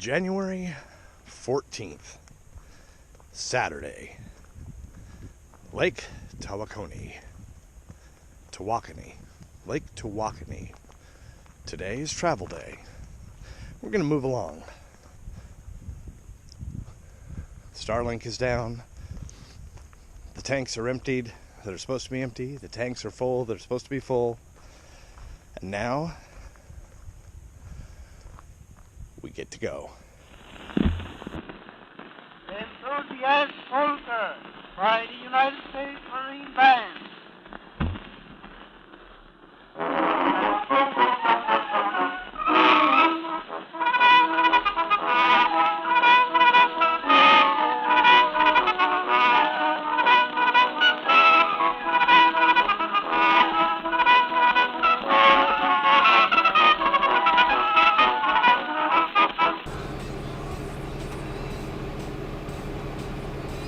January 14th, Saturday, Lake Tawakoni, Lake Tawakoni. Today is travel day. We're going to move along. Starlink is down. The tanks are emptied. They're supposed to be empty. The tanks are full. They're supposed to be full. And now we get to go. Enthusiast Polka by the United States Marine Band.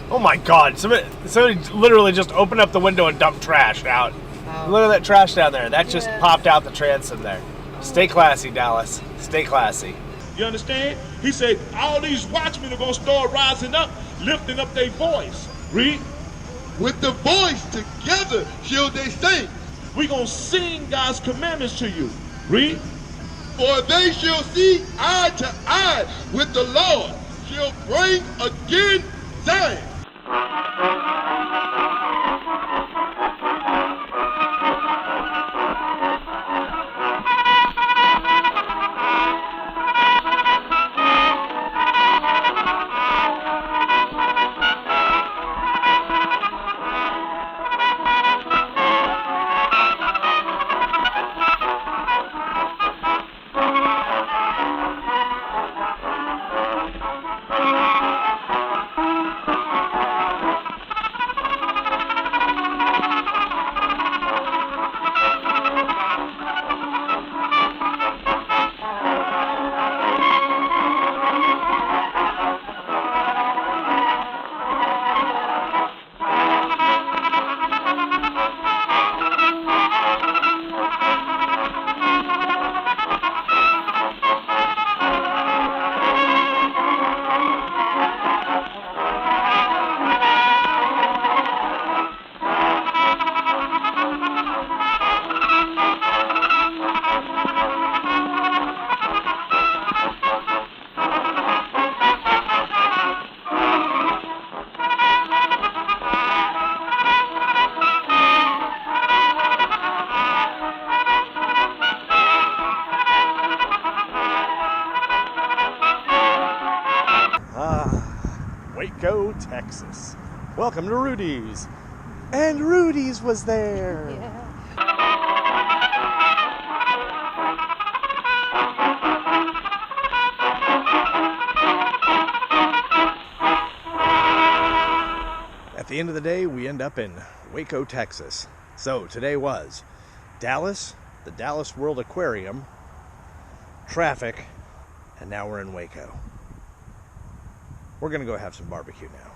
Oh my God! Somebody literally just opened up the window and dumped trash out. Look at that trash down there. That just popped out the transom there. Stay classy, Dallas. Stay classy. You understand? He said all these watchmen are gonna start rising up, lifting up their voice. Read. With the voice together shall they sing. We gonna sing God's commandments to you. Read. For they shall see eye to eye with the Lord, shall bring again Zion. Waco, Texas. Welcome to Rudy's. And Rudy's was there. At the end of the day, we end up in Waco, Texas. So today was Dallas, the Dallas World Aquarium, traffic, and now we're in Waco. We're gonna go have some barbecue now.